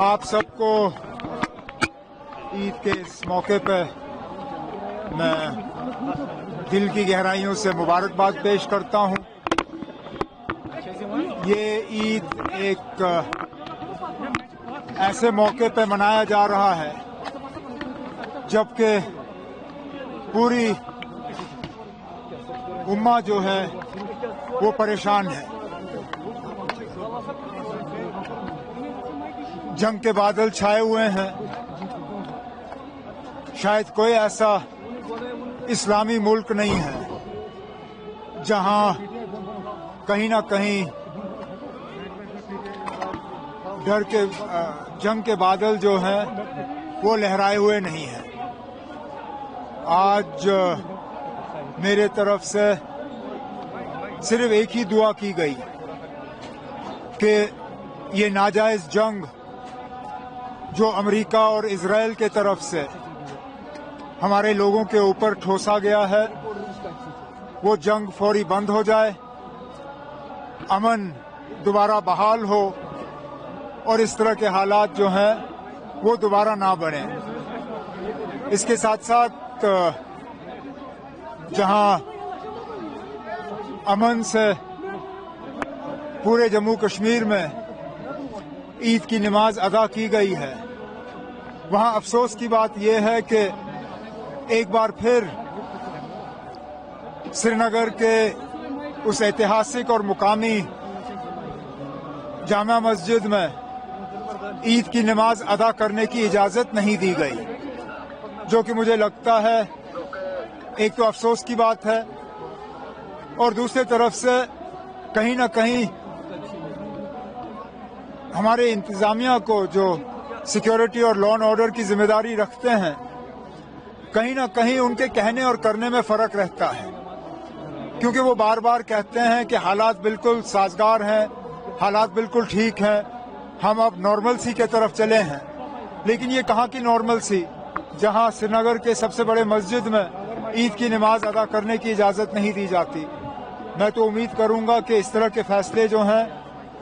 आप सबको ईद के इस मौके पे मैं दिल की गहराइयों से मुबारकबाद पेश करता हूं। ये ईद एक ऐसे मौके पे मनाया जा रहा है जबकि पूरी उम्मा जो है वो परेशान है। जंग के बादल छाए हुए हैं। शायद कोई ऐसा इस्लामी मुल्क नहीं है जहां कहीं ना कहीं डर के जंग के बादल जो हैं वो लहराए हुए नहीं हैं। आज मेरे तरफ से सिर्फ एक ही दुआ की गई कि ये नाजायज जंग जो अमेरिका और इजराइल के तरफ से हमारे लोगों के ऊपर ठोसा गया है वो जंग फौरी बंद हो जाए, अमन दोबारा बहाल हो और इस तरह के हालात जो हैं वो दोबारा ना बने। इसके साथ साथ जहां अमन से पूरे जम्मू कश्मीर में ईद की नमाज अदा की गई है, वहां अफसोस की बात यह है कि एक बार फिर श्रीनगर के उस ऐतिहासिक और मुकामी जामा मस्जिद में ईद की नमाज अदा करने की इजाजत नहीं दी गई, जो कि मुझे लगता है एक तो अफसोस की बात है और दूसरी तरफ से कहीं ना कहीं हमारे इंतजामिया को जो सिक्योरिटी और लॉ एंड ऑर्डर की जिम्मेदारी रखते हैं, कहीं ना कहीं उनके कहने और करने में फर्क रहता है, क्योंकि वो बार बार कहते हैं कि हालात बिल्कुल साजगार हैं, हालात बिल्कुल ठीक हैं, हम अब नॉर्मल सी के तरफ चले हैं। लेकिन ये कहाँ की नॉर्मल सी, जहां श्रीनगर के सबसे बड़े मस्जिद में ईद की नमाज अदा करने की इजाजत नहीं दी जाती। मैं तो उम्मीद करूंगा कि इस तरह के फैसले जो हैं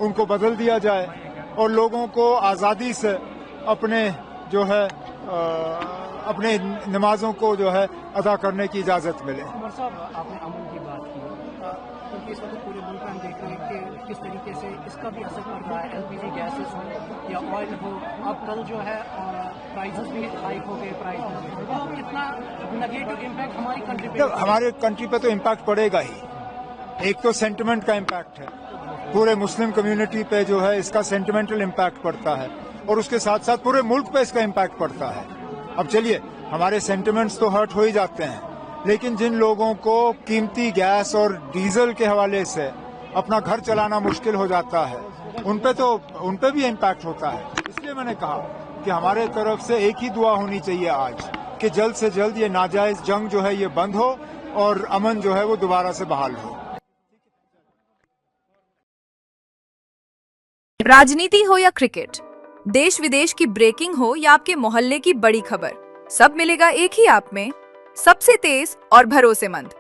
उनको बदल दिया जाए और लोगों को आज़ादी से अपने जो है अपने नमाजों को जो है अदा करने की इजाजत मिले। उमर साहब, आपने अमन की बात की, क्योंकि इस वक्त पूरे मुल्क में हम देख रहे हैं कि किस तरीके से इसका भी असर पड़ रहा है। एलपीजी गैसेस हो या ऑयल हो, अब कल जो है प्राइसेस भी हाइक हो गए, प्राइस में तो इतना नेगेटिव इम्पैक्ट हमारी कंट्री पे हमारे कंट्री पे तो इम्पैक्ट पड़ेगा ही। एक तो सेंटिमेंट का इम्पैक्ट है, पूरे मुस्लिम कम्युनिटी पे जो है इसका सेंटिमेंटल इम्पैक्ट पड़ता है और उसके साथ साथ पूरे मुल्क पे इसका इम्पैक्ट पड़ता है। अब चलिए, हमारे सेंटिमेंट्स तो हर्ट हो ही जाते हैं, लेकिन जिन लोगों को कीमती गैस और डीजल के हवाले से अपना घर चलाना मुश्किल हो जाता है, उन पे भी इम्पैक्ट होता है। इसलिए मैंने कहा कि हमारे तरफ से एक ही दुआ होनी चाहिए आज कि जल्द से जल्द ये नाजायज जंग जो है ये बंद हो और अमन जो है वो दोबारा से बहाल हो। राजनीति हो या क्रिकेट, देश विदेश की ब्रेकिंग हो या आपके मोहल्ले की बड़ी खबर, सब मिलेगा एक ही ऐप में, सबसे तेज और भरोसेमंद।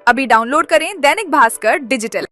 अभी डाउनलोड करें दैनिक भास्कर डिजिटल।